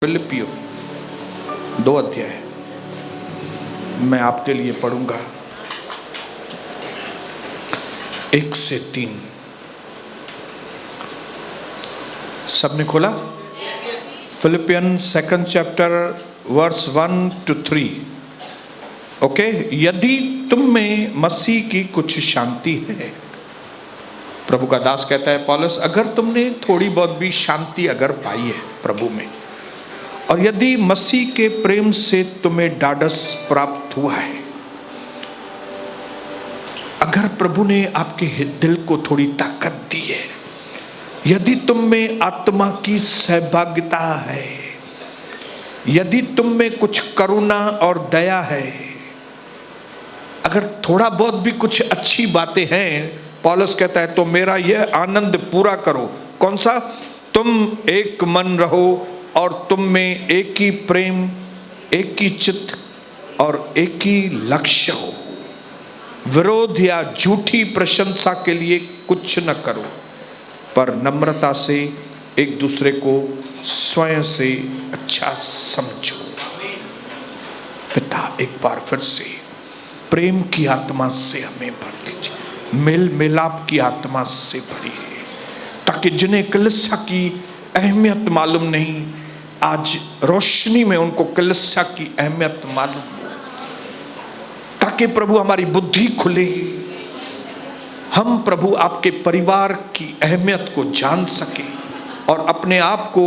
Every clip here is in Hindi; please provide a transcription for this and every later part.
फिलिपियो 2 अध्याय मैं आपके लिए पढ़ूंगा 1 से 3। सबने खोला? Philippians 2nd chapter verse 1 to 3। Okay, यदि तुम में मसीह की कुछ शांति है, प्रभु का दास कहता है पौलुस, अगर तुमने थोड़ी बहुत भी शांति अगर पाई है प्रभु में, और यदि मसीह के प्रेम से तुम्हें ढाढ़स प्राप्त हुआ है, अगर प्रभु ने आपके दिल को थोड़ी ताकत दी है, यदि तुम में आत्मा की सहभागिता है, यदि तुम में कुछ करुणा और दया है, अगर थोड़ा बहुत भी कुछ अच्छी बातें हैं, पौलुस कहता है तो मेरा यह आनंद पूरा करो। कौन सा? तुम एक मन रहो और तुम में एक ही प्रेम, एक ही चित्त और एक ही लक्ष्य हो। विरोध या झूठी प्रशंसा के लिए कुछ न करो, पर नम्रता से एक दूसरे को स्वयं से अच्छा समझो। पिता, एक बार फिर से प्रेम की आत्मा से हमें भर दीजिए, मेल मिलाप की आत्मा से भरिए, ताकि जिन्हें कलीसिया की अहमियत मालूम नहीं, आज रोशनी में उनको कलीसिया की अहमियत मालूम हो, ताकि प्रभु हमारी बुद्धि खुले, हम प्रभु आपके परिवार की अहमियत को जान सके और अपने आप को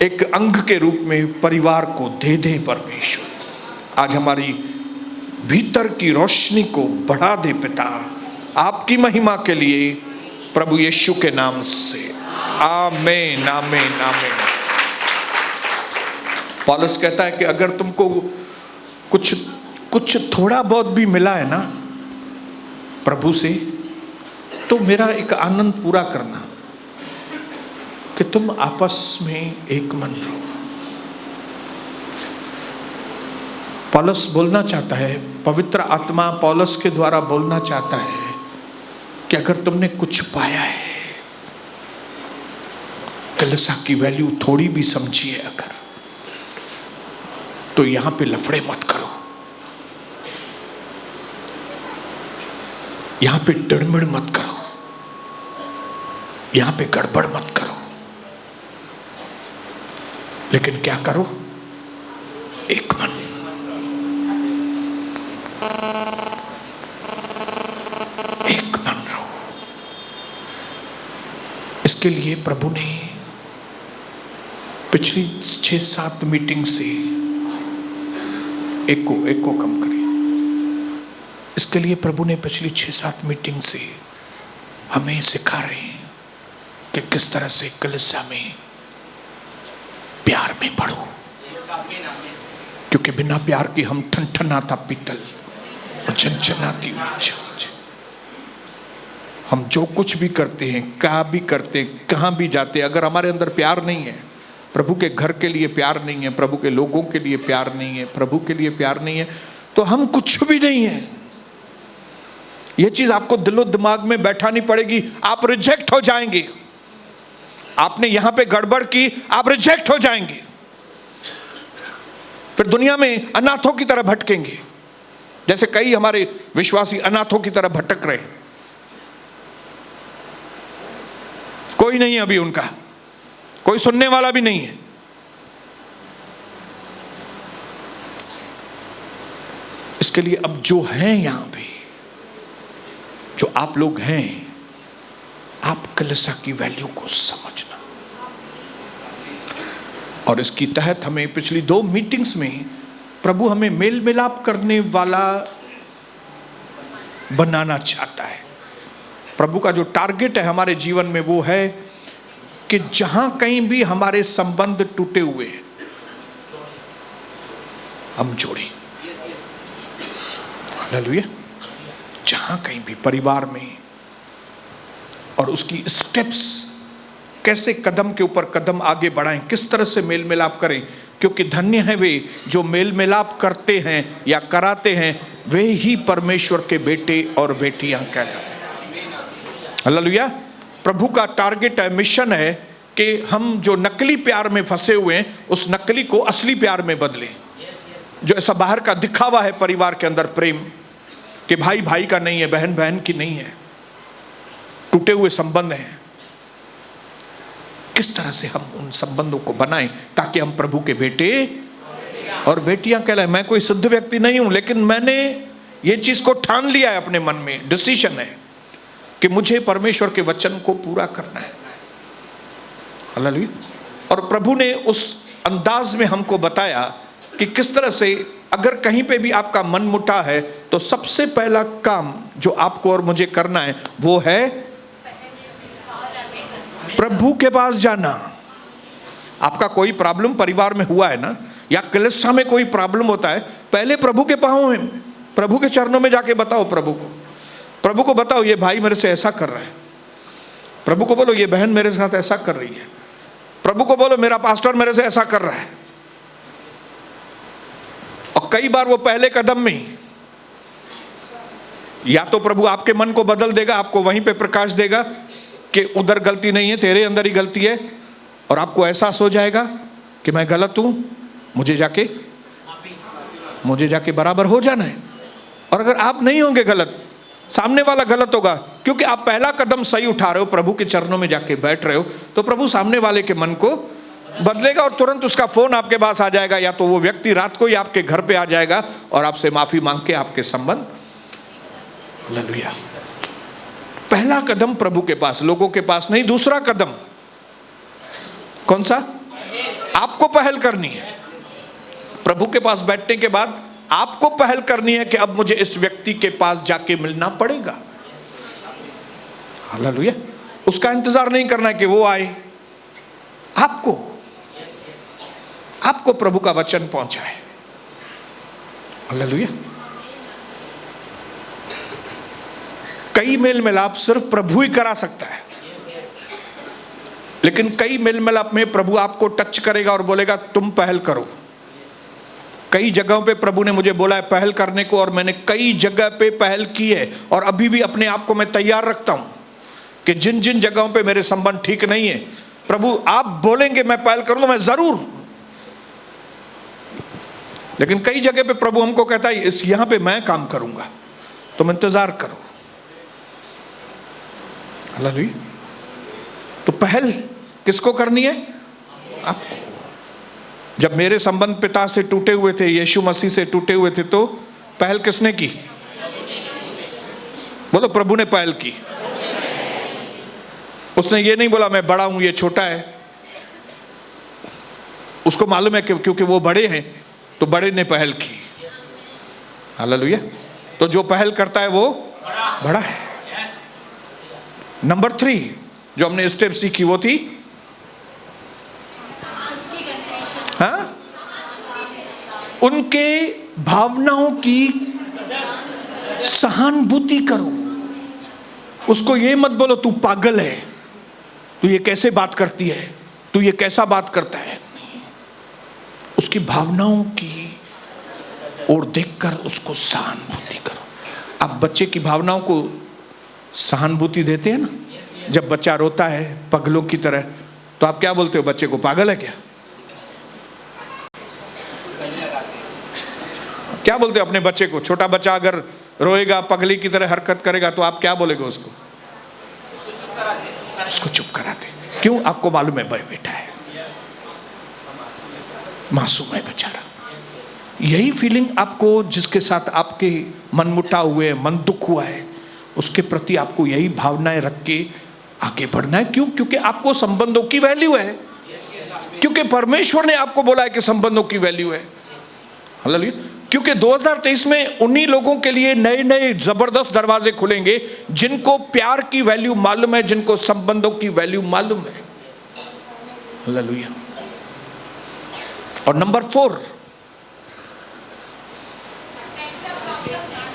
एक अंग के रूप में परिवार को दे दें। परमेश्वर आज हमारी भीतर की रोशनी को बढ़ा दे पिता, आपकी महिमा के लिए, प्रभु यीशु के नाम से आमीन आमीन आमीन। पौलुस कहता है कि अगर तुमको कुछ थोड़ा बहुत भी मिला है ना प्रभु से, तो मेरा एक आनंद पूरा करना कि तुम आपस में एक मन रहो। पौलुस बोलना चाहता है, पवित्र आत्मा पौलुस के द्वारा बोलना चाहता है कि अगर तुमने कुछ पाया है, कलीसिया की वैल्यू थोड़ी भी समझी है अगर, तो यहां पे लफड़े मत करो, यहां पे डड़मिड़ मत करो, यहां पे गड़बड़ मत करो, लेकिन क्या करो? एक मन, एक मन रहो। इसके लिए प्रभु ने पिछली 6-7 मीटिंग से एक को कम करिए। इसके लिए प्रभु ने पिछली 6-7 मीटिंग से हमें सिखा रहे हैं कि किस तरह से कलीसिया में प्यार में बढ़ो, क्योंकि बिना प्यार की हम ठनठनाता पीतल और झनझनाती छाछ। हम जो कुछ भी करते हैं, क्या भी करते हैं, कहां भी जाते हैं, अगर हमारे अंदर प्यार नहीं है, प्रभु के घर के लिए प्यार नहीं है, प्रभु के लोगों के लिए प्यार नहीं है, प्रभु के लिए प्यार नहीं है, तो हम कुछ भी नहीं है। यह चीज आपको दिलो दिमाग में बैठानी पड़ेगी, आप रिजेक्ट हो जाएंगे। आपने यहां पे गड़बड़ की, आप रिजेक्ट हो जाएंगे, फिर दुनिया में अनाथों की तरह भटकेंगे, जैसे कई हमारे विश्वासी अनाथों की तरह भटक रहे हैं। कोई नहीं है अभी उनका, कोई सुनने वाला भी नहीं है। इसके लिए अब जो हैं यहां पे, जो आप लोग हैं, आप कलीसिया की वैल्यू को समझना। और इसकी तहत हमें पिछली 2 मीटिंग्स में प्रभु हमें मेल मिलाप करने वाला बनाना चाहता है। प्रभु का जो टारगेट है हमारे जीवन में वो है कि जहां कहीं भी हमारे संबंध टूटे हुए हैं, हम जोड़ें। हालेलुया। जहां कहीं भी परिवार में, और उसकी स्टेप्स कैसे कदम के ऊपर कदम आगे बढ़ाएं, किस तरह से मेल मिलाप करें, क्योंकि धन्य है वे जो मेल मिलाप करते हैं या कराते हैं, वे ही परमेश्वर के बेटे और बेटियां कहलाते हैं। हालेलुया। प्रभु का टारगेट है, मिशन है कि हम जो नकली प्यार में फंसे हुए हैं उस नकली को असली प्यार में बदलें। जो ऐसा बाहर का दिखावा है परिवार के अंदर प्रेम, कि भाई भाई का नहीं है, बहन बहन की नहीं है, टूटे हुए संबंध हैं, किस तरह से हम उन संबंधों को बनाएं ताकि हम प्रभु के बेटे और बेटियां कहलाएं। मैं कोई सिद्ध व्यक्ति नहीं हूं, लेकिन मैंने ये चीज को ठान लिया है अपने मन में, डिसीजन है कि मुझे परमेश्वर के वचन को पूरा करना है। हालेलुया। और प्रभु ने उस अंदाज में हमको बताया कि किस तरह से अगर कहीं पे भी आपका मन मुटा है तो सबसे पहला काम जो आपको और मुझे करना है वो है प्रभु के पास जाना। आपका कोई प्रॉब्लम परिवार में हुआ है ना, या कलीसिया में कोई प्रॉब्लम होता है, पहले प्रभु के पांव में, प्रभु के चरणों में जाके बताओ प्रभु को बताओ ये भाई मेरे से ऐसा कर रहा है, प्रभु को बोलो ये बहन मेरे साथ ऐसा कर रही है, प्रभु को बोलो मेरा पास्टर मेरे से ऐसा कर रहा है। और कई बार वो पहले कदम में ही या तो प्रभु आपके मन को बदल देगा, आपको वहीं पे प्रकाश देगा कि उधर गलती नहीं है, तेरे अंदर ही गलती है, और आपको एहसास हो जाएगा कि मैं गलत हूं, मुझे जाके बराबर हो जाना है। और अगर आप नहीं होंगे गलत, सामने वाला गलत होगा, क्योंकि आप पहला कदम सही उठा रहे हो, प्रभु के चरणों में जाके बैठ रहे हो, तो प्रभु सामने वाले के मन को बदलेगा और तुरंत उसका फोन आपके पास आ जाएगा, या तो वो व्यक्ति रात को ही आपके घर पे आ जाएगा और आपसे माफी मांग के आपके संबंध। हालेलुया। पहला कदम प्रभु के पास, लोगों के पास नहीं। दूसरा कदम कौन सा? आपको पहल करनी है। प्रभु के पास बैठने के बाद आपको पहल करनी है कि अब मुझे इस व्यक्ति के पास जाके मिलना पड़ेगा। हालेलुया। उसका इंतजार नहीं करना है कि वो आए, आपको प्रभु का वचन पहुंचाए। हालेलुया। कई मेल मिलाप सिर्फ प्रभु ही करा सकता है, लेकिन कई मेल मिलाप में प्रभु आपको टच करेगा और बोलेगा तुम पहल करो। कई जगहों पे प्रभु ने मुझे बोला है पहल करने को, और मैंने कई जगह पे पहल की है, और अभी भी अपने आप को मैं तैयार रखता हूं कि जिन जिन जगहों पे मेरे संबंध ठीक नहीं है, प्रभु आप बोलेंगे मैं पहल करूंगा, मैं जरूर। लेकिन कई जगह पे प्रभु हमको कहता है इस यहां पे मैं काम करूंगा, तुम इंतजार करो। हालेलुया। तो पहल किसको करनी है? आपको। जब मेरे संबंध पिता से टूटे हुए थे, यीशु मसीह से टूटे हुए थे, तो पहल किसने की? बोलो प्रभु ने पहल की। उसने ये नहीं बोला मैं बड़ा हूं ये छोटा है। उसको मालूम है कि क्योंकि वो बड़े हैं तो बड़े ने पहल की। हालेलुया। तो जो पहल करता है वो बड़ा है। नंबर 3 जो हमने स्टेप सीखी वो थी, हाँ, उनके भावनाओं की सहानुभूति करो। उसको ये मत बोलो तू पागल है, तू ये कैसे बात करती है, तू ये कैसा बात करता है। नहीं, उसकी भावनाओं की ओर देखकर उसको सहानुभूति करो। आप बच्चे की भावनाओं को सहानुभूति देते हैं ना, जब बच्चा रोता है पगलों की तरह, तो आप क्या बोलते हो? बच्चे को पागल है क्या? क्या बोलते हो अपने बच्चे को? छोटा बच्चा अगर रोएगा, पगली की तरह हरकत करेगा, तो आप क्या बोलेगे उसको? उसको चुप कराते। क्यों? आपको मालूम है भाई बेटा है, मासूम है बेचारा। यही फीलिंग आपको, जिसके साथ आपके मन मुटा हुए, मन दुख हुआ है, उसके प्रति आपको यही भावनाएं रख के आगे बढ़ना है। क्यों? क्योंकि आपको संबंधों की वैल्यू है, क्योंकि परमेश्वर ने आपको बोला है कि संबंधों की वैल्यू है। हालेलुया। क्योंकि 2023 में उन्हीं लोगों के लिए नए नए जबरदस्त दरवाजे खुलेंगे जिनको प्यार की वैल्यू मालूम है, जिनको संबंधों की वैल्यू मालूम है। हालेलुया। और number 4,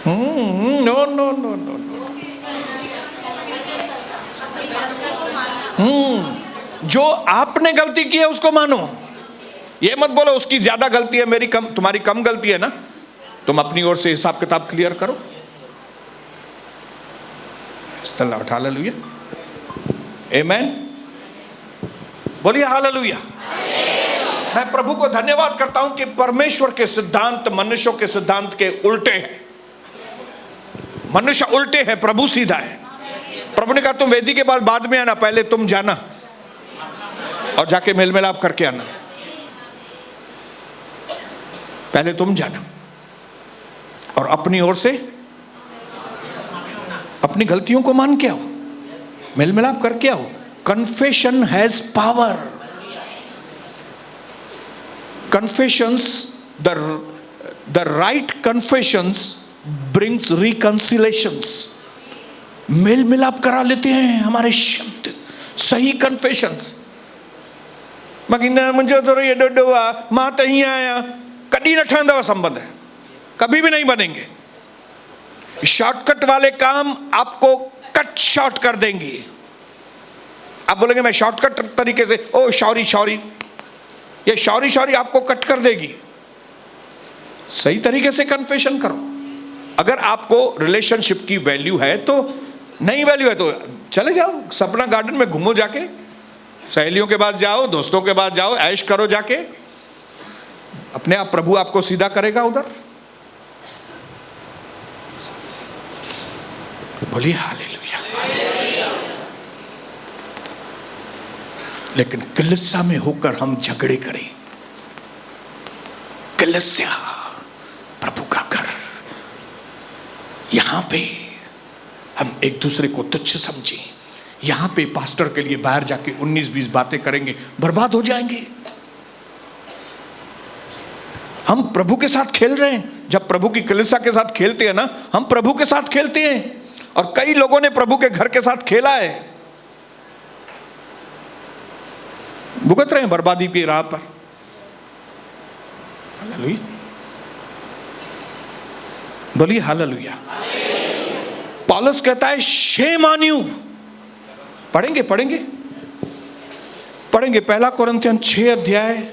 no no no no जो आपने गलती की है उसको मानो। ये मत बोलो उसकी ज्यादा गलती है, मेरी कम, तुम्हारी कम गलती है ना, तुम अपनी ओर से हिसाब किताब क्लियर करो। हालेलुया। आमेन। बोलिए हालेलुया। मैं प्रभु को धन्यवाद करता हूं कि परमेश्वर के सिद्धांत मनुष्यों के सिद्धांत के उल्टे हैं। मनुष्य उल्टे हैं, प्रभु सीधा है। प्रभु ने कहा तुम वेदी के पास बाद में आना, पहले तुम जाना और जाके मेल मिलाप करके आना। पहले तुम जाना और अपनी ओर से अपनी गलतियों को मान के आओ, मेल मिलाप करके आओ। Confession has power. Confessions, the right confessions brings reconciliations. मेल मिलाप करा लेते हैं हमारे शब्द, सही कन्फेशंस। मगीना मुझे तो ये डोडोआ मां तो ही आया, कभी न ठंडा संबंध है, कभी भी नहीं बनेंगे। शॉर्टकट वाले काम आपको कट शॉर्ट कर देंगे। आप बोलेंगे मैं शॉर्टकट तरीके से, ओ सॉरी सॉरी, ये सॉरी सॉरी आपको कट कर देगी। सही तरीके से कन्फेशन करो। अगर आपको रिलेशनशिप की वैल्यू है तो, नहीं वैल्यू है तो चले जाओ सपना गार्डन में घूमो, जाके सहेलियों के पास जाओ, दोस्तों के पास जाओ, ऐश करो जाके। अपने आप प्रभु आपको सीधा करेगा उधर। बोलिए हालेलुया। लेकिन कलीसिया में होकर हम झगड़े करें। कलीसिया प्रभु का घर, यहां पे हम एक दूसरे को तुच्छ समझें, यहां पे पास्टर के लिए बाहर जाके 19-20 बातें करेंगे, बर्बाद हो जाएंगे। हम प्रभु के साथ खेल रहे हैं। जब प्रभु की कलीसिया के साथ खेलते हैं ना, हम प्रभु के साथ खेलते हैं। और कई लोगों ने प्रभु के घर के साथ खेला है, भुगत रहे हैं बर्बादी की राह पर। हालेलुया, बोलिए हालेलुया। पौलुस कहता है शेम ऑन यू। पढ़ेंगे पढ़ेंगे पढ़ेंगे 1 कोरिन्थियन 6 अध्याय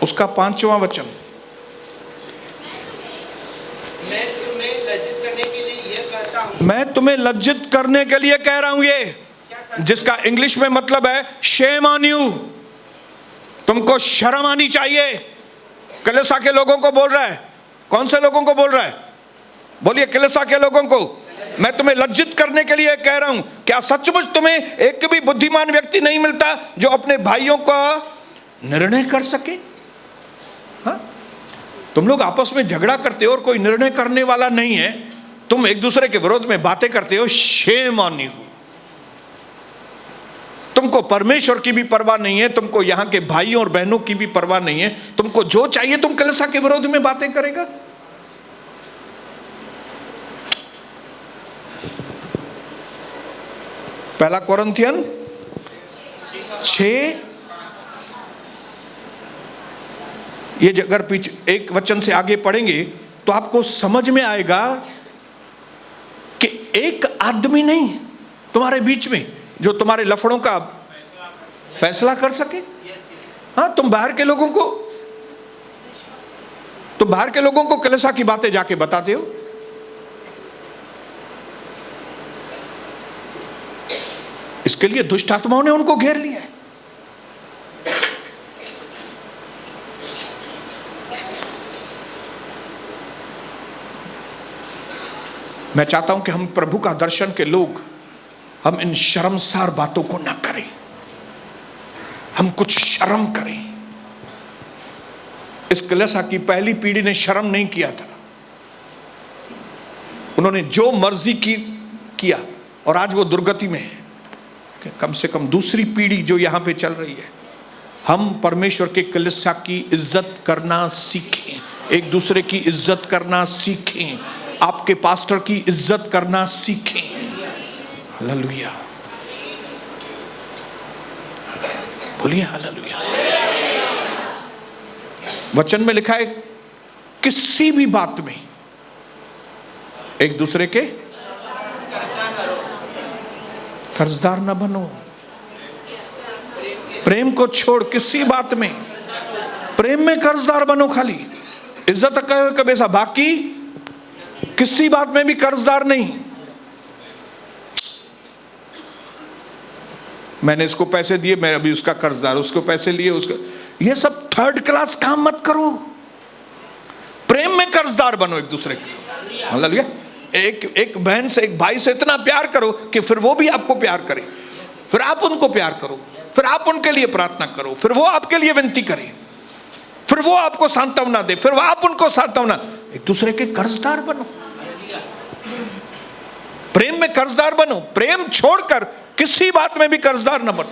उसका 5वां वचन। मैं तुम्हें लज्जित करने के लिए कह रहा हूं, ये जिसका इंग्लिश में मतलब है शेम ऑन यू। तुमको शर्म आनी चाहिए। कलीसिया के लोगों को बोल रहा है। कौन से लोगों को बोल रहा है? बोलिए कलीसिया के लोगों को। मैं तुम्हें लज्जित करने के लिए कह रहा हूं। क्या सचमुच तुम्हें एक भी बुद्धिमान व्यक्ति नहीं मिलता जो अपने भाइयों का निर्णय कर सके? हाँ, तुम लोग आपस में झगड़ा करते हो और कोई निर्णय करने वाला नहीं है। तुम एक दूसरे के विरोध में बातें करते हो। Shame on you. तुमको परमेश्वर की भी परवाह नहीं है, तुमको यहाँ के भाइयों और बहनों की भी परवाह नहीं है। तुमको जो चाहिए तुम कलीसिया के विरोध में बातें करेगा। पहला कोरिन्थियन 6, ये अगर पीछे एक वचन से आगे पढ़ेंगे तो आपको समझ में आएगा कि एक आदमी नहीं तुम्हारे बीच में जो तुम्हारे लफड़ों का फैसला कर सके। हाँ, तुम बाहर के लोगों को कलीसिया की बातें जाके बताते हो। इसके लिए दुष्ट आत्माओं ने उनको घेर लिया है। मैं चाहता हूं कि हम प्रभु का दर्शन के लोग, हम इन शर्मसार बातों को ना करें। हम कुछ शर्म करें। इस कलीसिया की पहली पीढ़ी ने शर्म नहीं किया था। उन्होंने जो मर्जी किया और आज वो दुर्गति में है। कम से कम दूसरी पीढ़ी जो यहां पे चल रही है, हम परमेश्वर के कलीसिया की इज्जत करना सीखें, एक दूसरे की इज्जत करना सीखें, आपके पास्टर की इज्जत करना सीखें। हालेलुया, बोलिए हालेलुया। वचन में लिखा है किसी भी बात में एक दूसरे के कर्जदार ना बनो। प्रेम को छोड़ किसी बात में, प्रेम में कर्जदार बनो। खाली इज्जत कहो कभी ऐसा, बाकी किसी बात में भी कर्जदार नहीं। मैंने इसको पैसे दिए, मैं अभी उसका कर्जदार, उसको पैसे लिए, उसको, ये सब थर्ड क्लास काम मत करो। प्रेम में कर्जदार बनो एक दूसरे के। हालेलुया। एक बहन से, एक भाई से इतना प्यार करो कि फिर वो भी आपको प्यार करे, फिर आप उनको प्यार करो, फिर आप उनके लिए प्रार्थना करो, फिर वो आपके लिए विनती करें, फिर वो आपको सांत्वना दे, फिर वो आप उनको सांत्वना। एक दूसरे के कर्जदार बनो, प्रेम में कर्जदार बनो। प्रेम छोड़कर किसी बात में भी कर्जदार न बनो।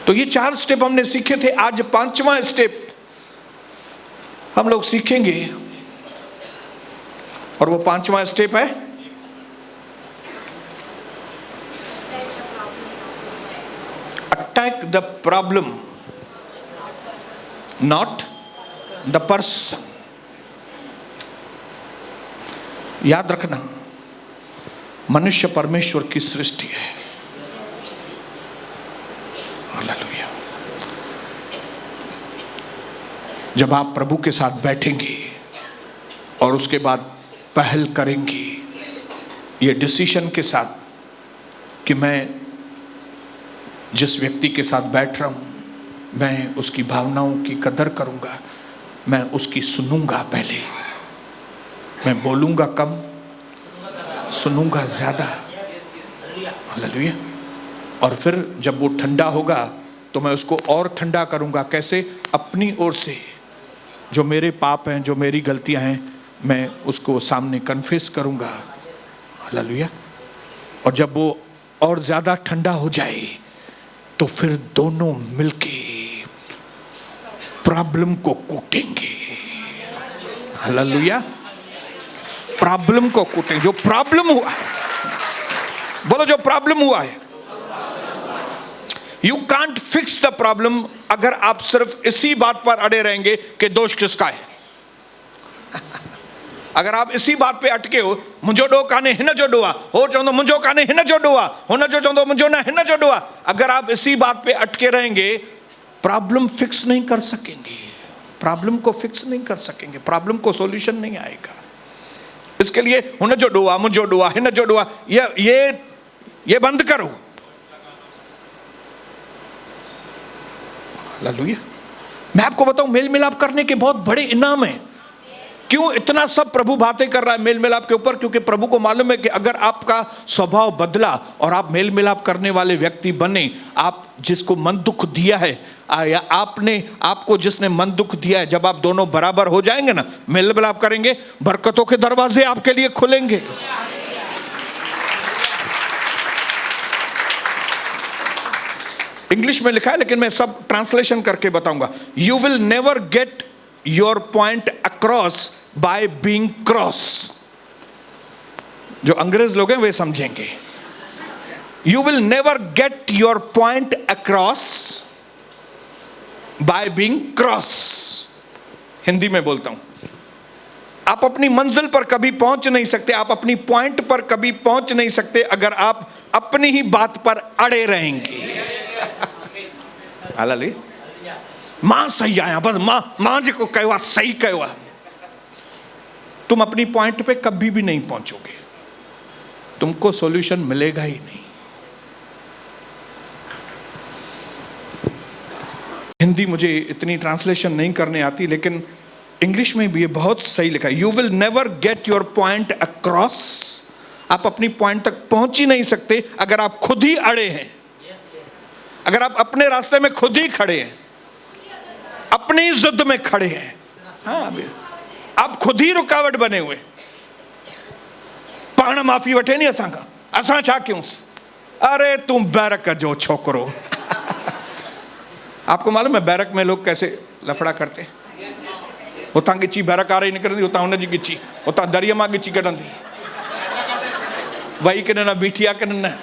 तो ये 4 स्टेप हमने सीखे थे। आज 5वां स्टेप हम लोग सीखेंगे, और वो 5वां स्टेप है attack the problem, not the person. याद रखना, मनुष्य परमेश्वर की सृष्टि है। हालेलुया। जब आप प्रभु के साथ बैठेंगे और उसके बाद पहल करेंगे ये डिसीजन के साथ कि मैं जिस व्यक्ति के साथ बैठ रहा हूं, मैं उसकी भावनाओं की कदर करूंगा, मैं उसकी सुनूंगा, पहले मैं बोलूंगा कम, सुनूंगा ज्यादा। हालेलुया। और फिर जब वो ठंडा होगा तो मैं उसको और ठंडा करूंगा। कैसे? अपनी ओर से जो मेरे पाप हैं, जो मेरी गलतियां हैं, मैं उसको सामने कन्फेस करूंगा। हालेलुया। और जब वो और ज्यादा ठंडा हो जाए तो फिर दोनों मिलके प्रॉब्लम को कूटेंगे। हालेलुया। प्रॉब्लम को कूटेंगे। जो प्रॉब्लम हुआ है, बोलो जो प्रॉब्लम हुआ है। You can't fix the problem अगर आप सिर्फ इसी बात पर अड़े रहेंगे कि दोष किसका है। अगर आप इसी बात पे अटके हो, मुझो डो काने हिन जो डुआ हो चवंदो मुझो काने हिन जो डुआ, हुन जो चवंदो मुझो ना हिन जो डुआ। अगर आप इसी बात पे अटके रहेंगे, प्रॉब्लम फिक्स नहीं कर सकेंगे। प्रॉब्लम को फिक्स नहीं कर सकेंगे, प्रॉब्लम को सॉल्यूशन नहीं आएगा। इसके लिए हुन जो डुआ, मुझो डुआ, हिन जो डुआ, ये बंद करो। हालेलुया। मैं आपको बताऊं, मेल मिलाप करने के बहुत बड़े इनाम हैं। क्यों इतना सब प्रभु बातें कर रहा है मेल मिलाप के ऊपर? क्योंकि प्रभु को मालूम है कि अगर आपका स्वभाव बदला और आप मेल मिलाप करने वाले व्यक्ति बने, आप जिसको मन दुख दिया है या आपको जिसने मन दुख दिया है, जब आप दोनों बराबर हो जाएंगे ना, मेल मिलाप करेंगे, बरकतों के दरवाजे आपके लिए खुलेंगे। इंग्लिश में लिखा है, लेकिन मैं सब ट्रांसलेशन करके बताऊंगा। You will never get your point across by being cross. जो अंग्रेज लोग हैं वे समझेंगे। You will never get your point across by being cross. Hindi में बोलता हूं, आप अपनी मंजिल पर कभी पहुंच नहीं सकते, आप अपनी पॉइंट पर कभी पहुंच नहीं सकते अगर आप अपनी ही बात पर अड़े रहेंगे। हालेलुया। मां सही आया, बस मां जी को कहवा सही कहवा। तुम अपनी पॉइंट पे कभी भी नहीं पहुंचोगे, तुमको सॉल्यूशन मिलेगा ही नहीं। हिंदी मुझे इतनी ट्रांसलेशन नहीं करने आती, लेकिन इंग्लिश में भी ये बहुत सही लिखा है। You will never get your point across. आप अपनी पॉइंट तक पहुंच ही नहीं सकते अगर आप खुद ही अड़े हैं, अगर आप अपने रास्ते में खुद ही खड़े हैं, अपनी जिद में खड़े हैं। हाँ, आप खुद ही रुकावट बने हुए। पाण माफी वठे नहीं असां का, असां छा क्यों? अरे तुम बैरक जो छोकरो। आपको मालूम है बैरक में लोग कैसे लफड़ा करते? उतां गिची बैरक आ रही निकरंदी, उतां हुनजी गिची, उतां दरिया मां गिची कढंदी। वही के न बीठिया के न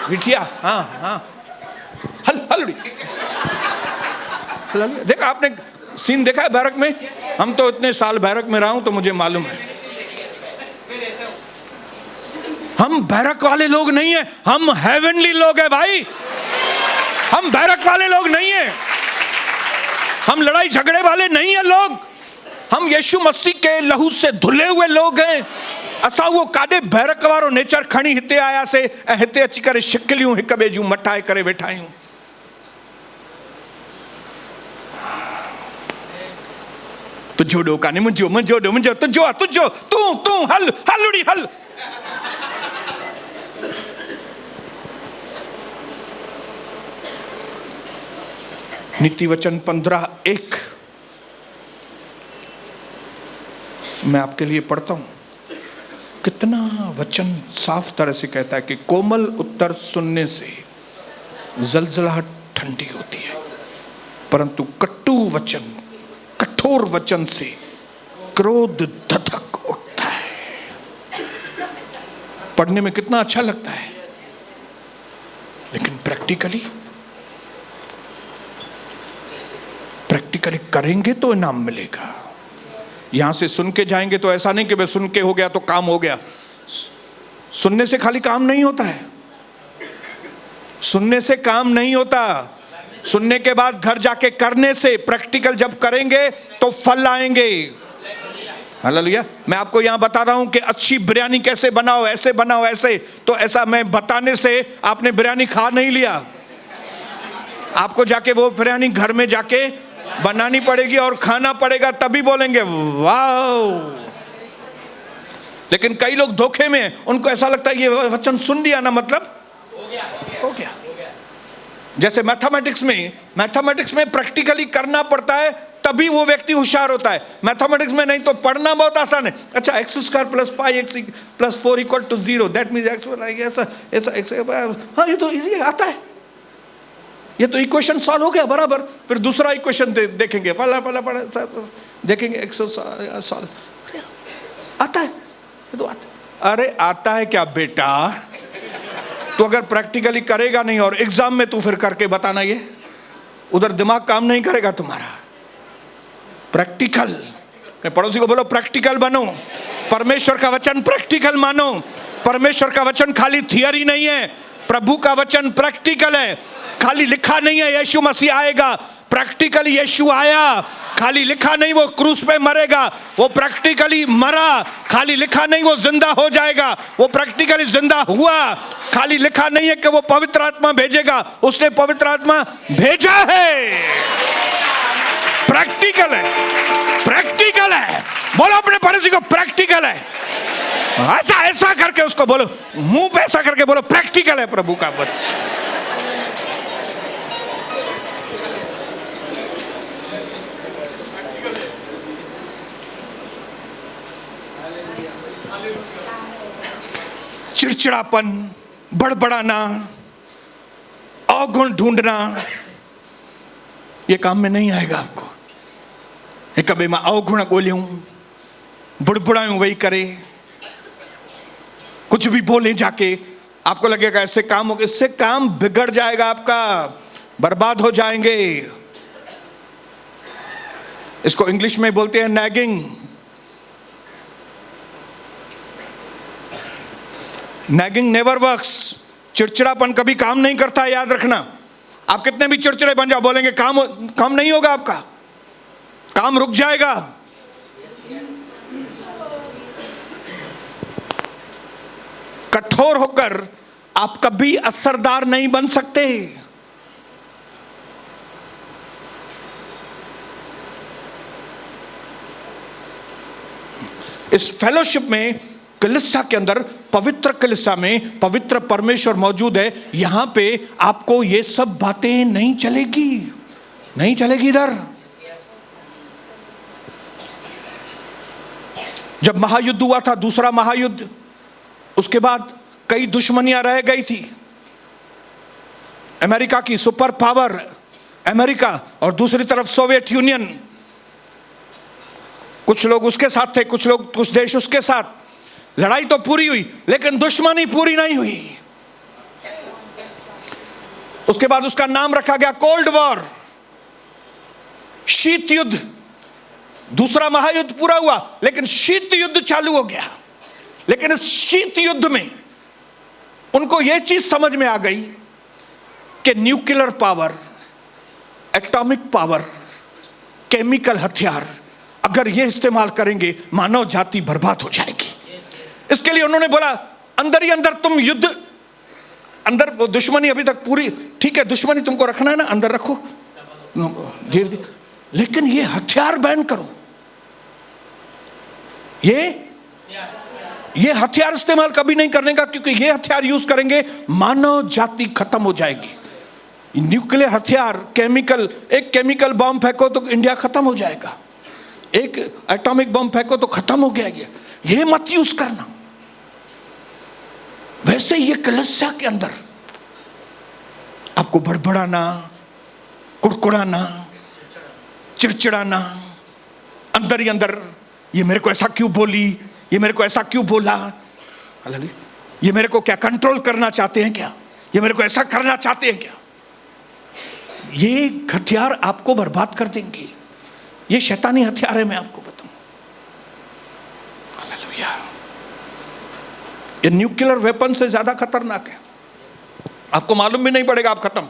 बीठिया। हाँ हाँ, हल देखा आपने सीन देखा है बैरक में? हम तो इतने साल बैरक में रहा हूं तो मुझे मालूम है। हम बैरक वाले लोग नहीं है, हम हेवनली लोग हैं भाई। हम बैरक वाले लोग नहीं है, हम लड़ाई झगड़े वाले नहीं है लोग। हम यीशु मसीह के लहू से धुले हुए लोग हैं। असां उहो काॾे बैरक वारो नेचर खणी हिते आयासीं ऐं हिते अची करे शिकिलियूं हिक ॿिए जूं मटाए करे वेठा आहियूं। तुंहिंजो ॾोह कान्हे, मुंहिंजो मुंहिंजो ॾोह, मुंहिंजो तुंहिंजो आहे, तुंहिंजो, तूं तूं हल हल उड़ी हल। नीति वचन 15:1 मैं आपके लिए पढ़ता हूं। कितना वचन साफ तरह से कहता है कि कोमल उत्तर सुनने से जलजलाहट ठंडी होती है, परंतु कटु वचन, कठोर वचन से क्रोध धधक उठता है। पढ़ने में कितना अच्छा लगता है, लेकिन प्रैक्टिकली करेंगे तो इनाम मिलेगा। यहां से सुन के जाएंगे तो ऐसा नहीं कि बस सुन के हो गया तो काम हो गया। सुनने से खाली काम नहीं होता है, सुनने से काम नहीं होता। सुनने के बाद घर जाके करने से, प्रैक्टिकल जब करेंगे तो फल आएंगे। हालेलुया। मैं आपको यहां बता रहा हूं कि अच्छी बिरयानी कैसे बनाओ, ऐसे बनाओ, ऐसे, तो ऐसा मैं बताने से आपने बिरयानी खा नहीं लिया। आपको जाके वो बिरयानी घर में जाके बनानी पड़ेगी और खाना पड़ेगा, तभी बोलेंगे वाह। लेकिन कई लोग धोखे में हैं, उनको ऐसा लगता है ये वचन सुन लिया ना मतलब हो गया। जैसे मैथमेटिक्स में प्रैक्टिकली करना पड़ता है, तभी वो व्यक्ति होशियार होता है। मैथमेटिक्स में नहीं तो पढ़ना बहुत आसान है। अच्छा, x² + 5x + 4 = 0, that means x, हाँ ये तो इजी आता है, ये तो इक्वेशन सॉल्व हो गया बराबर। फिर दूसरा इक्वेशन देखेंगे, फला देखेंगे, x सॉल्व आता है, ये तो आता। अरे आता है क्या बेटा, तो अगर प्रैक्टिकली करेगा नहीं और एग्जाम में तू फिर करके बताना, ये उधर दिमाग काम नहीं करेगा तुम्हारा। प्रैक्टिकल, पड़ोसी को बोलो प्रैक्टिकल बनो, परमेश्वर का वचन प्रैक्टिकल मानो। परमेश्वर का वचन खाली थियरी नहीं है, प्रभु का वचन प्रैक्टिकल है। खाली लिखा नहीं है यीशु मसीह आएगा, प्रैक्टिकली यीशु आया। खाली लिखा नहीं वो क्रूस पे मरेगा, वो प्रैक्टिकली मरा। खाली लिखा नहीं वो जिंदा हो जाएगा, वो प्रैक्टिकली जिंदा हुआ। खाली लिखा नहीं है कि वो पवित्र आत्मा भेजेगा, उसने पवित्र आत्मा भेजा है। प्रैक्टिकल है, प्रैक्टिकल है। बोलो अपने पड़ोसी को प्रैक्टिकल है। ऐसा ऐसा करके उसको बोलो, मुंह पे ऐसा करके बोलो प्रैक्टिकल है प्रभु का वचन। चिड़चिड़ापन, बड़बड़ाना, अवगुण ढूंढना, ये काम में नहीं आएगा आपको। एक कभी मैं अवगुण ॻोल्हियूं, बुड़बुड़ायूं वही करे, कुछ भी बोले जाके, आपको लगेगा ऐसे काम हो, इससे काम बिगड़ जाएगा, आपका बर्बाद हो जाएंगे। इसको इंग्लिश में बोलते हैं नैगिंग। Nagging never works. चिड़चिड़ापन कभी काम नहीं करता है, याद रखना। आप कितने भी चिड़चिड़े बन जाओ, बोलेंगे काम नहीं होगा, आपका काम रुक जाएगा। कठोर होकर आप कभी असरदार नहीं बन सकते। इस फेलोशिप में, कलीसिया के अंदर, पवित्र कलीसिया में पवित्र परमेश्वर मौजूद है। यहां पे आपको ये सब बातें नहीं चलेगी, नहीं चलेगी। इधर जब महायुद्ध हुआ था, दूसरा महायुद्ध, उसके बाद कई दुश्मनियां रह गई थी। अमेरिका की सुपर पावर अमेरिका और दूसरी तरफ सोवियत यूनियन, कुछ लोग उसके साथ थे, कुछ देश उसके साथ। लड़ाई तो पूरी हुई, लेकिन दुश्मनी पूरी नहीं हुई। उसके बाद उसका नाम रखा गया कोल्ड वॉर, शीत युद्ध। दूसरा महायुद्ध पूरा हुआ, लेकिन शीत युद्ध चालू हो गया। लेकिन इस शीत युद्ध में उनको यह चीज समझ में आ गई कि nuclear power, atomic power, chemical हथियार, अगर ये इस्तेमाल करेंगे मानव जाति बर्बाद हो जाएगी। इसके लिए उन्होंने बोला अंदर ही अंदर तुम युद्ध, अंदर वो दुश्मनी अभी तक पूरी ठीक है, दुश्मनी तुमको रखना है ना, अंदर रखो धीरे धीरे, लेकिन ये हथियार बैन करो, ये हथियार इस्तेमाल कभी नहीं करने का, क्योंकि ये हथियार यूज करेंगे मानव जाति खत्म हो जाएगी। न्यूक्लियर हथियार, केमिकल, एक केमिकल बॉम्ब फेंको तो इंडिया खत्म हो जाएगा, एक एटॉमिक बॉम्ब फेंको तो खत्म हो गया, ये मत यूज करना। वैसे ये कलीसिया के अंदर आपको बड़बड़ाना, कुड़कुड़ाना, चिड़चिड़ाना, अंदर ही अंदर ये मेरे को ऐसा क्यों बोली, ये मेरे को ऐसा क्यों बोला, ये मेरे को क्या कंट्रोल करना चाहते हैं क्या, ये मेरे को ऐसा करना चाहते हैं क्या, ये हथियार आपको बर्बाद कर देंगे। ये शैतानी हथियार है, मैं आपको बताऊं। हालेलुया। ये न्यूक्लियर वेपन से ज्यादा खतरनाक है, आपको मालूम भी नहीं पड़ेगा आप खत्म,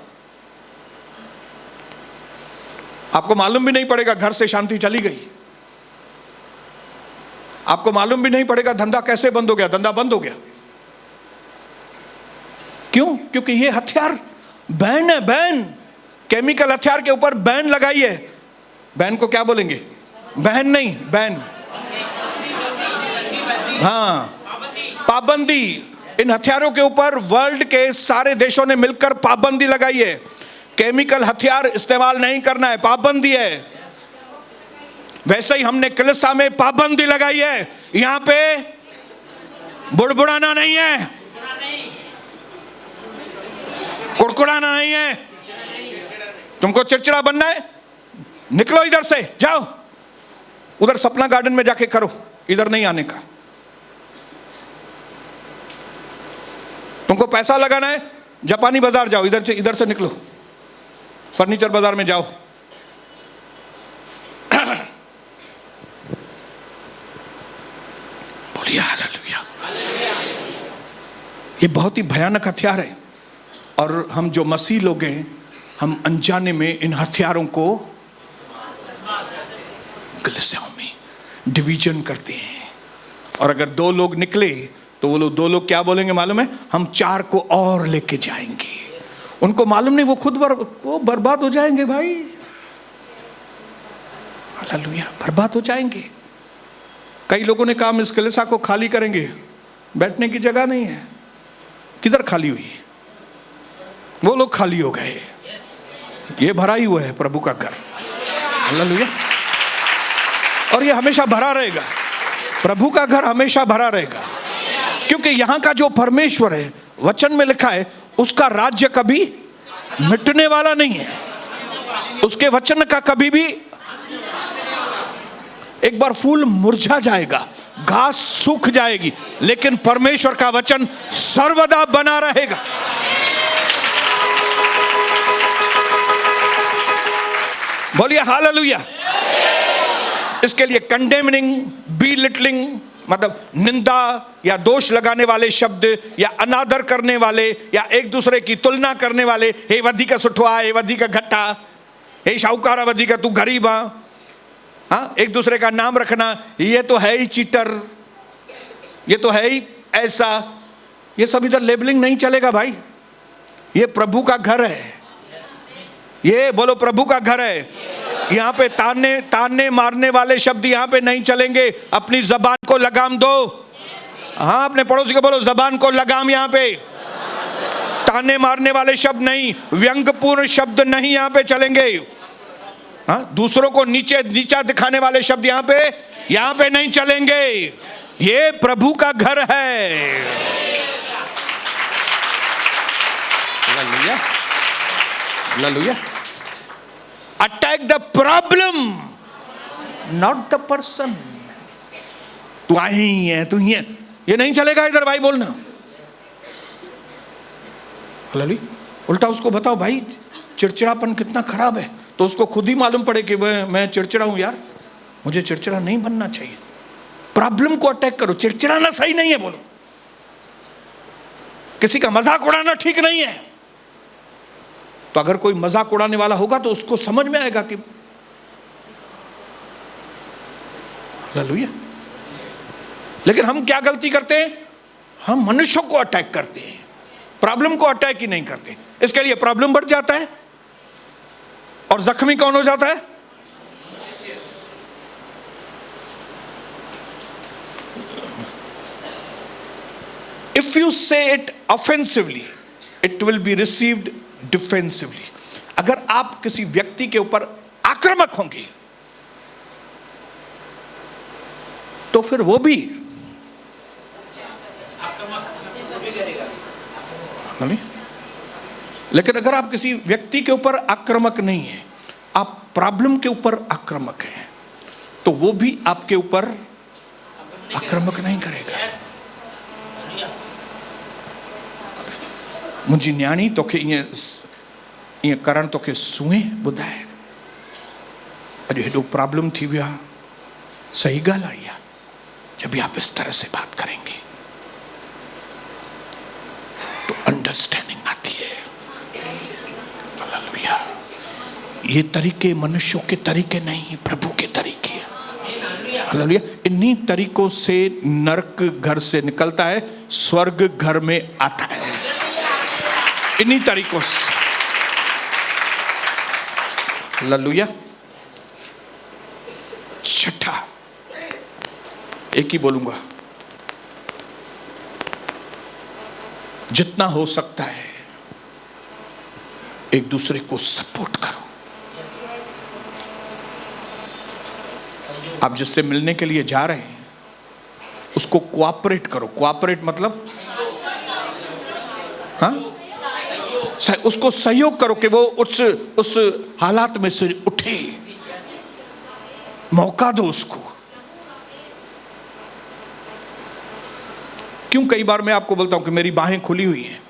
आपको मालूम भी नहीं पड़ेगा घर से शांति चली गई, आपको मालूम भी नहीं पड़ेगा धंधा कैसे बंद हो गया, धंधा बंद हो गया। क्यों? क्योंकि ये हथियार बैन है, बैन, केमिकल हथियार के ऊपर बैन लगाई है। बैन को क्या बोलेंगे? बहन नहीं, बैन, हाँ, पाबंदी। इन हथियारों के ऊपर वर्ल्ड के सारे देशों ने मिलकर पाबंदी लगाई है। केमिकल हथियार इस्तेमाल नहीं करना है, पाबंदी है। वैसे ही हमने कलीसिया में पाबंदी लगाई है, यहां पे बुड़बुड़ाना नहीं है, कुड़कुड़ाना नहीं है। तुमको चिड़चिड़ा बनना है, निकलो इधर से, जाओ उधर सपना गार्डन में जाके करो, इधर नहीं आने का। तुमको पैसा लगाना है, जापानी बाजार जाओ, इधर से निकलो, फर्नीचर बाजार में जाओ। बोलिए हालेलुया। ये बहुत ही भयानक हथियार है, और हम जो मसीह लोग हैं, हम अनजाने में इन हथियारों को कलीसियाओं में डिवीजन करते हैं। और अगर दो लोग निकले तो वो लोग, दो लोग क्या बोलेंगे मालूम है? हम चार को और लेके जाएंगे। उनको मालूम नहीं, वो खुद वो बर्बाद हो जाएंगे भाई। हालेलुया, बर्बाद हो जाएंगे। कई लोगों ने कहा हम इस कलीसिया को खाली करेंगे, बैठने की जगह नहीं है। किधर खाली हुई? वो लोग खाली हो गए, ये भरा ही हुआ है प्रभु का घर। हालेलुया। और ये हमेशा भरा रहेगा, प्रभु का घर हमेशा भरा रहेगा, क्योंकि यहां का जो परमेश्वर है, वचन में लिखा है, उसका राज्य कभी मिटने वाला नहीं है। उसके वचन का कभी भी, एक बार फूल मुरझा जाएगा, घास सूख जाएगी, लेकिन परमेश्वर का वचन सर्वदा बना रहेगा। बोलिए हालेलुया। इसके लिए कंडेमनिंग, बीलिटलिंग, मतलब निंदा या दोष लगाने वाले शब्द, या अनादर करने वाले, या एक दूसरे की तुलना करने वाले, हे वधी का सुठवा, हे वधी का घट्टा, हे शाहूकारा वधी का तू गरीब, हाँ, एक दूसरे का नाम रखना, ये तो है ही चीटर, ये तो है ही ऐसा, ये सब इधर लेबलिंग नहीं चलेगा भाई। ये प्रभु का घर है, ये बोलो प्रभु का घर है। यहाँ पे ताने मारने वाले शब्द यहाँ पे नहीं चलेंगे। अपनी जबान को लगाम दो। हाँ, अपने पड़ोसी को बोलो जबान को लगाम। यहाँ पे ताने मारने वाले शब्द नहीं, व्यंग्यपूर्ण शब्द नहीं यहाँ पे चलेंगे। हाँ, दूसरों को नीचा दिखाने वाले शब्द यहाँ पे नहीं चलेंगे। ये प्रभु का घर है। Hallelujah, hallelujah. Attack the problem, not the person. तू आई है, तू ही है, ये नहीं चलेगा इधर भाई बोलना। हालेलुया। उल्टा उसको बताओ भाई चिड़चिड़ापन कितना खराब है, तो उसको खुद ही मालूम पड़े कि मैं चिड़चिड़ा हूं यार, मुझे चिड़चिड़ा नहीं बनना चाहिए। प्रॉब्लम को अटैक करो, चिड़चिड़ाना सही नहीं है बोलो। किसी का मजाक उड़ाना ठीक नहीं है। तो अगर कोई मजाक उड़ाने वाला होगा तो उसको समझ में आएगा कि हालेलुया, लेकिन हम क्या गलती करते हैं? हम मनुष्यों को अटैक करते हैं, प्रॉब्लम को अटैक ही नहीं करते। इसके लिए प्रॉब्लम बढ़ जाता है और जख्मी कौन हो जाता है? If you say it offensively, it will be received defensively. अगर आप किसी व्यक्ति के ऊपर आक्रामक होंगे तो फिर वो भी लेकिन अगर आप किसी व्यक्ति के ऊपर आक्रामक नहीं है, आप प्रॉब्लम के ऊपर आक्रामक हैं, तो वो भी आपके ऊपर आक्रामक नहीं करेगा। मुंहिंजी न्याणी तोखे ईअं करण तोखे सूंहे ॿुधाए, अॼु हेॾो प्रॉब्लम थी वियो आहे। सही ॻाल्हि आई आहे। जब भी आप इस तरह से बात करेंगे तो अंडरस्टैंडिंग आती है। हालेलुया। ये तरीके मनुष्यों के तरीके नहीं, प्रभु के तरीके हैं। हालेलुया। इन्हीं तरीकों से नरक घर से निकलता है, स्वर्ग घर में आता है। इन्हीं तरीकों से। हालेलुया। छठा, एक ही बोलूंगा, जितना हो सकता है एक दूसरे को सपोर्ट करो। आप जिससे मिलने के लिए जा रहे हैं उसको कोऑपरेट करो। कोऑपरेट मतलब उसको सहयोग करो कि वो उस हालात में से उठे। मौका दो उसको। क्यों कई बार मैं आपको बोलता हूं कि मेरी बाहें खुली हुई हैं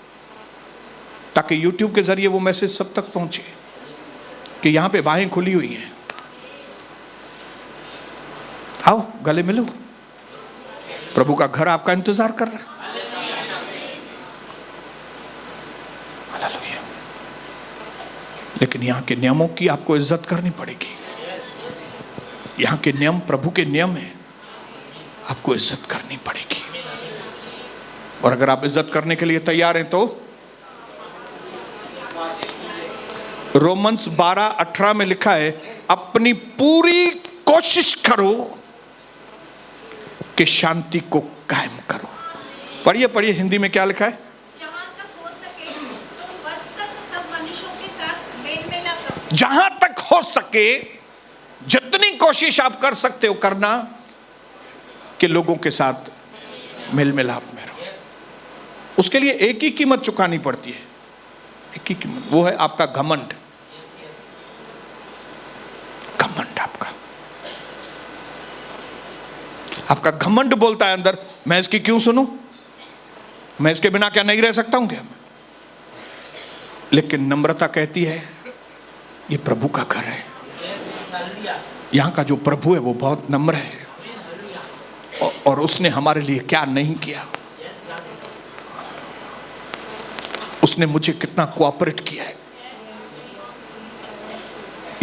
ताकि YouTube के जरिए वो मैसेज सब तक पहुंचे कि यहां पे बाहें खुली हुई हैं, आओ गले मिलो। प्रभु का घर आपका इंतजार कर रहा है। हालेलुया। लेकिन यहां के नियमों की आपको इज्जत करनी पड़ेगी। यहां के नियम प्रभु के नियम है, आपको इज्जत करनी पड़ेगी। और अगर आप इज्जत करने के लिए तैयार हैं तो रोमन्स 12:18 में लिखा है, अपनी पूरी कोशिश करो कि शांति को कायम करो। पढ़िए पढ़िए, हिंदी में क्या लिखा है? जहां तक हो सके तुम वत्सक सब मनुष्यों के साथ मेल मिलाप रखो। जहां तक हो सके जितनी कोशिश आप कर सकते हो करना कि लोगों के साथ मेल मिलाप में रहो। उसके लिए एक ही कीमत चुकानी पड़ती है, एक ही कीमत, वो है आपका घमंड। घमंड आपका घमंड बोलता है अंदर, मैं इसकी क्यों सुनूं, मैं इसके बिना क्या नहीं रह सकता हूं क्या? लेकिन नम्रता कहती है ये प्रभु का घर है। यहां का जो प्रभु है वो बहुत नम्र है और उसने हमारे लिए क्या नहीं किया। उसने मुझे कितना कोऑपरेट किया है।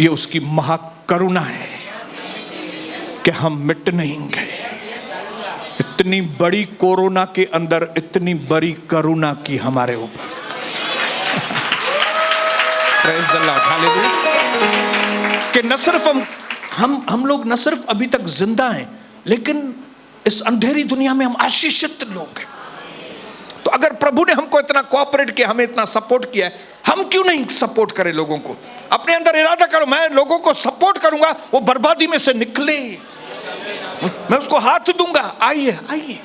ये उसकी महाकरुणा है कि हम मिट नहीं गए। इतनी बड़ी कोरोना के अंदर इतनी बड़ी करुणा की हमारे ऊपर। Praise the Lord, hallelujah. कि न सिर्फ हम लोग न सिर्फ अभी तक जिंदा हैं, लेकिन इस अंधेरी दुनिया में हम आशीषित लोग हैं। तो अगर प्रभु ने हमको इतना कोऑपरेट किया, हमें इतना सपोर्ट किया है, हम क्यों नहीं सपोर्ट करें लोगों को? अपने अंदर इरादा करो, मैं लोगों को सपोर्ट करूंगा, वो बर्बादी में से निकले, मैं उसको हाथ दूंगा। आइए आइए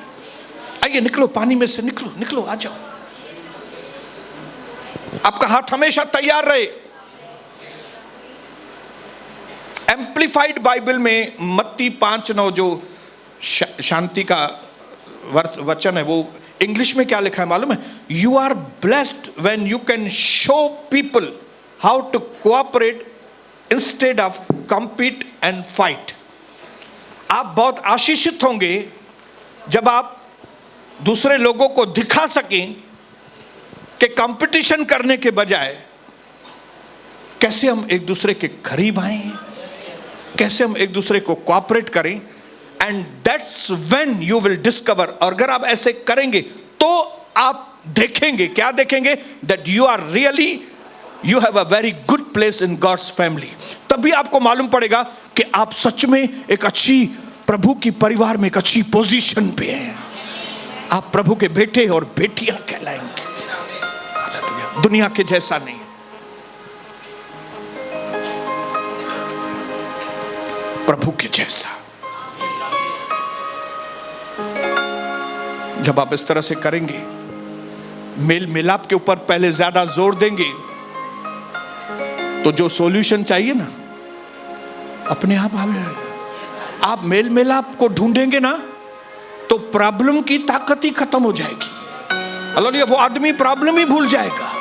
आइए, निकलो पानी में से, निकलो निकलो, आ जाओ। आपका हाथ हमेशा तैयार रहे। एम्प्लीफाइड बाइबल में मत्ती 5:9 जो शांति का वचन है, वो इंग्लिश में क्या लिखा है मालूम है? You are blessed when you can show people how to cooperate instead of compete and fight. आप बहुत आशीषित होंगे जब आप दूसरे लोगों को दिखा सकें कि कंपटीशन करने के बजाय कैसे हम एक दूसरे के करीब आए, कैसे हम एक दूसरे को कोऑपरेट करें। And that's when you will discover, और अगर आप ऐसे करेंगे तो आप देखेंगे, क्या देखेंगे? That you are really, you have a very good place in God's family. तभी आपको मालूम पड़ेगा कि आप सच में एक अच्छी प्रभु की परिवार में एक अच्छी पोजीशन पे हैं। आप प्रभु के बेटे और बेटियां कहलाएंगे। दुनिया के जैसा नहीं, प्रभु के जैसा। जब आप इस तरह से करेंगे, मेल मिलाप के ऊपर पहले ज्यादा जोर देंगे, तो जो सॉल्यूशन चाहिए ना अपने आप आएगा। आप मेल मिलाप को ढूंढेंगे ना तो प्रॉब्लम की ताकत ही खत्म हो जाएगी। हालेलुया। वो आदमी प्रॉब्लम ही भूल जाएगा।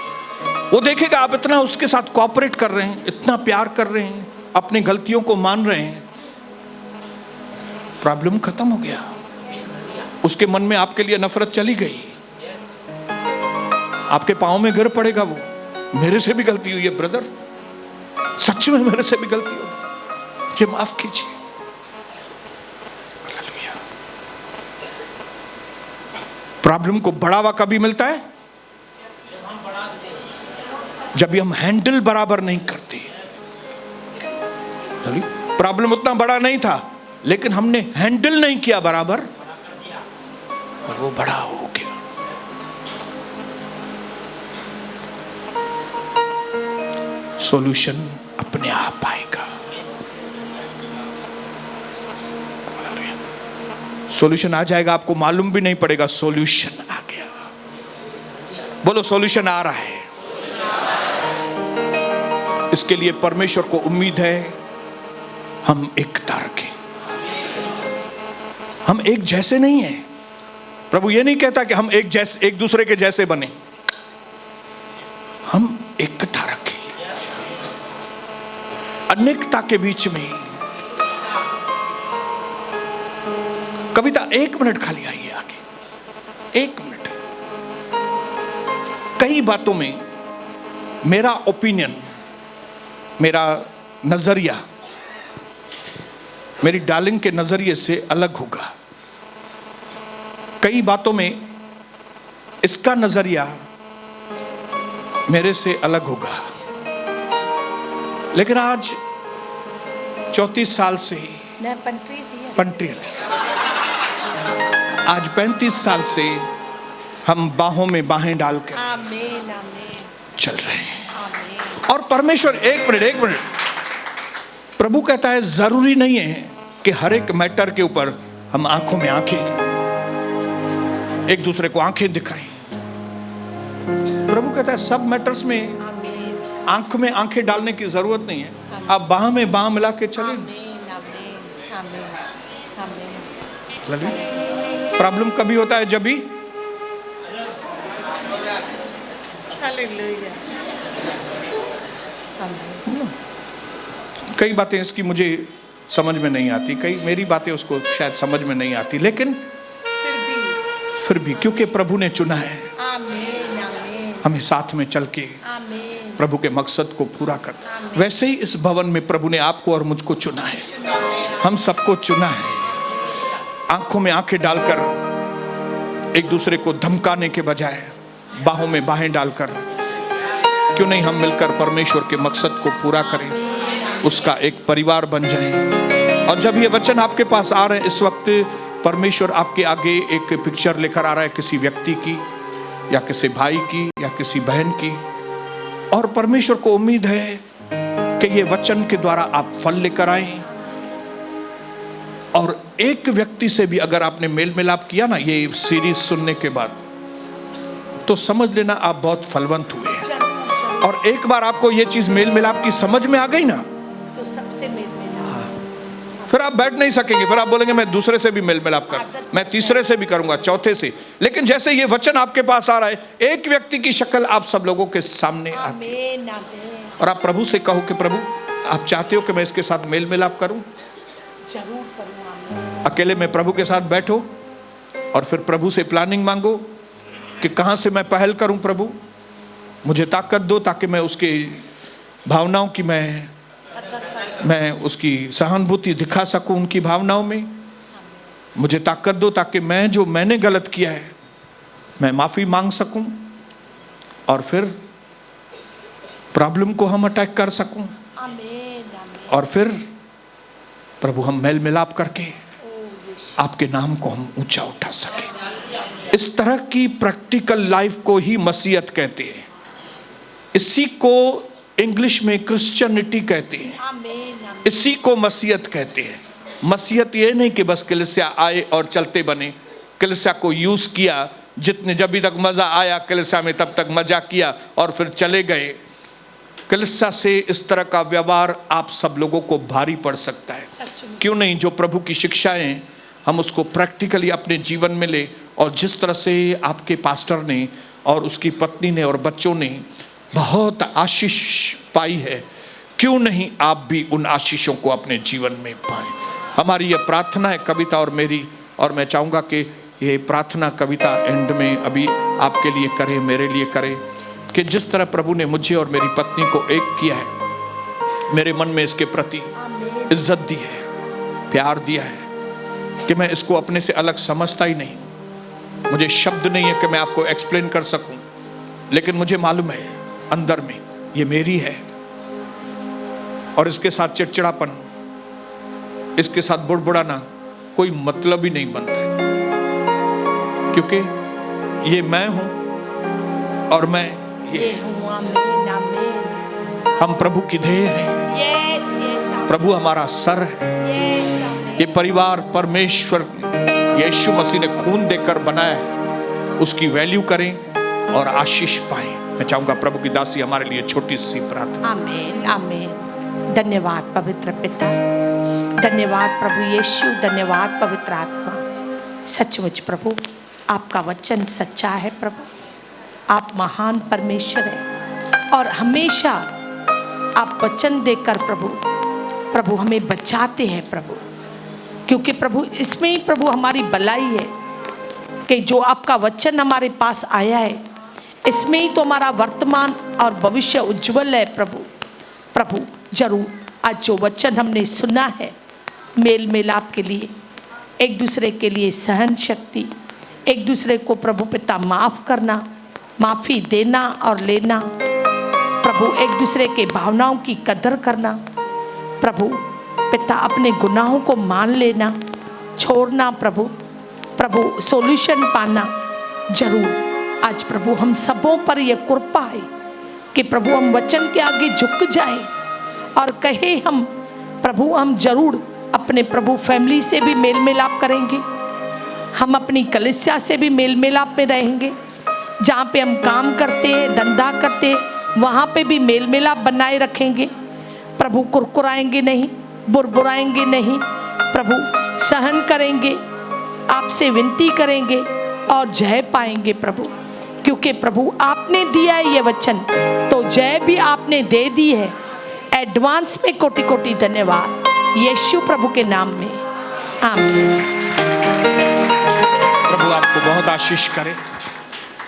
वो देखेगा आप इतना उसके साथ कोऑपरेट कर रहे हैं, इतना प्यार कर रहे हैं, अपनी गलतियों को मान रहे हैं, प्रॉब्लम खत्म हो गया। उसके मन में आपके लिए नफरत चली गई। आपके पांव में गिर पड़ेगा वो, मेरे से भी गलती हुई है ब्रदर, सच में मेरे से भी गलती होगी, मुझे माफ कीजिए। प्रॉब्लम को बढ़ावा कभी मिलता है जब हम हैंडल बराबर नहीं करते। प्रॉब्लम उतना बड़ा नहीं था लेकिन हमने हैंडल नहीं किया बराबर और वो बड़ा हो गया। सॉल्यूशन अपने आप आएगा। सॉल्यूशन आ जाएगा, आपको मालूम भी नहीं पड़ेगा सॉल्यूशन आ गया। बोलो सॉल्यूशन आ रहा है। इसके लिए परमेश्वर को उम्मीद है हम एकता रखें। हम एक जैसे नहीं हैं। प्रभु ये नहीं कहता कि हम एक दूसरे के जैसे बने, हम एकता रखें अनेकता के बीच में। कविता 1 मिनट खाली आइए आगे, 1 मिनट। कई बातों में मेरा ओपिनियन, मेरा नजरिया मेरी डार्लिंग के नजरिए से अलग होगा। कई बातों में इसका नजरिया मेरे से अलग होगा। लेकिन आज 34 साल से पंट्री थी, आज 35 साल से हम बाहों में बाहें डालकर चल रहे हैं। और परमेश्वर, एक मिनट, प्रभु कहता है जरूरी नहीं है कि हर एक मैटर के ऊपर हम आंखों में आंखें, एक दूसरे को आंखें दिखाएं। प्रभु कहता है सब मैटर्स में आंख में आंखें डालने की जरूरत नहीं है। आप बाह में बाह मिला के चले। प्रॉब्लम कभी होता है जब भी कई बातें इसकी मुझे समझ में नहीं आती, कई मेरी बातें उसको शायद समझ में नहीं आती, लेकिन फिर भी क्योंकि प्रभु ने चुना है हमें साथ में चल के प्रभु के मकसद को पूरा कर। वैसे ही इस भवन में प्रभु ने आपको और मुझको चुना है, हम सबको चुना है। आंखों में आंखें डालकर एक दूसरे को धमकाने के बजाय बाहों में बाहें डालकर क्यों नहीं हम मिलकर परमेश्वर के मकसद को पूरा करें, उसका एक परिवार बन जाएं। और जब ये वचन आपके पास आ रहे हैं इस वक्त, परमेश्वर आपके आगे एक पिक्चर लेकर आ रहा है किसी व्यक्ति की या किसी भाई की या किसी बहन की, और परमेश्वर को उम्मीद है कि ये वचन के द्वारा आप फल लेकर आए। और एक व्यक्ति से भी अगर आपने मेल मिलाप किया ना ये सीरीज सुनने के बाद, तो समझ लेना आप बहुत फलवंत हुए हैं। और एक बार आपको ये चीज मेल मिलाप की समझ में आ गई ना, तो सबसे मेल मिलाप, फिर आप बैठ नहीं सकेंगे। फिर आप बोलेंगे मैं दूसरे से भी मेल मिलाप कर, मैं तीसरे से भी करूंगा, चौथे से। लेकिन जैसे ये वचन आपके पास आ रहा है, एक व्यक्ति की शक्ल आप सब लोगों के सामने आती है, और आप प्रभु से कहो कि प्रभु आप चाहते हो कि मैं इसके साथ मेल मिलाप करूं? जरूर करूंगा। अकेले में प्रभु के साथ बैठो और फिर प्रभु से प्लानिंग मांगो कि कहां से मैं पहल करूं। प्रभु मुझे ताकत दो ताकि मैं उसकी भावनाओं की मैं उसकी सहानुभूति दिखा सकूं, उनकी भावनाओं में। मुझे ताकत दो ताकि मैं जो मैंने गलत किया है मैं माफ़ी मांग सकूं और फिर प्रॉब्लम को हम अटैक कर सकूं। और फिर प्रभु हम मेल मिलाप करके आपके नाम को हम ऊंचा उठा सके। इस तरह की प्रैक्टिकल लाइफ को ही मसीहत कहते हैं। इसी को इंग्लिश में क्रिश्चियनिटी कहते हैं, इसी को मसीहत कहते हैं। मसीहत ये नहीं कि बस कलीसिया आए और चलते बने, कलीसिया को यूज किया, जितने जब तक मजा आया कलीसिया में तब तक मजा किया और फिर चले गए। कलीसिया से इस तरह का व्यवहार आप सब लोगों को भारी पड़ सकता है। क्यों नहीं जो प्रभु की शिक्षाएं हम उसको प्रैक्टिकली अपने जीवन में ले। और जिस तरह से आपके पास्टर ने और उसकी पत्नी ने और बच्चों ने बहुत आशीष पाई है, क्यों नहीं आप भी उन आशीषों को अपने जीवन में पाएं। हमारी यह प्रार्थना है कविता और मेरी, और मैं चाहूँगा कि ये प्रार्थना कविता एंड में अभी आपके लिए करे, मेरे लिए करे, कि जिस तरह प्रभु ने मुझे और मेरी पत्नी को एक किया है, मेरे मन में इसके प्रति इज्जत दी है, प्यार दिया है कि मैं इसको अपने से अलग समझता ही नहीं। मुझे शब्द नहीं है कि मैं आपको एक्सप्लेन कर सकूं, लेकिन मुझे मालूम है अंदर में ये मेरी है। और इसके साथ चिड़चिड़ापन, इसके साथ बुड़बुड़ाना कोई मतलब ही नहीं बनता है, क्योंकि ये मैं हूं और मैं ये हूं। हम प्रभु की देह हैं, प्रभु हमारा सर है। ये परिवार परमेश्वर यीशु मसीह ने खून देकर बनाया है, उसकी वैल्यू करें और आशीष पाएं। मैं चाहूंगा प्रभु की दासी हमारे लिए छोटी सी प्रार्थना। आमीन आमीन। धन्यवाद पवित्र पिता, धन्यवाद प्रभु यीशु, धन्यवाद पवित्र आत्मा। सचमुच प्रभु आपका वचन सच्चा है प्रभु, आप महान परमेश्वर हैं और हमेशा आप वचन देकर प्रभु हमें बचाते हैं प्रभु, क्योंकि प्रभु इसमें ही प्रभु हमारी भलाई है कि जो आपका वचन हमारे पास आया है इसमें ही तो हमारा वर्तमान और भविष्य उज्जवल है प्रभु जरूर आज जो वचन हमने सुना है, मेल मिलाप के लिए, एक दूसरे के लिए सहन शक्ति, एक दूसरे को प्रभु पिता माफ़ करना, माफ़ी देना और लेना, प्रभु एक दूसरे के भावनाओं की कदर करना, प्रभु पिता अपने गुनाहों को मान लेना, छोड़ना, प्रभु सॉल्यूशन पाना। जरूर आज प्रभु हम सबों पर यह कृपा है कि प्रभु हम वचन के आगे झुक जाएं और कहे हम जरूर अपने प्रभु फैमिली से भी मेल मिलाप करेंगे, हम अपनी कलीसिया से भी मेल मिलाप में रहेंगे, जहाँ पे हम काम करते हैं, धंधा करते हैं, वहाँ पे भी मेल मिलाप बनाए रखेंगे। प्रभु कुरकुराएंगे नहीं, बुरबुराएंगे नहीं, प्रभु सहन करेंगे, आपसे विनती करेंगे और जय पाएंगे प्रभु, क्योंकि प्रभु आपने दिया है ये वचन तो जय भी आपने दे दी है। एडवांस में कोटि कोटि धन्यवाद यीशु प्रभु के नाम में, आमीन। प्रभु आपको बहुत आशीष करे।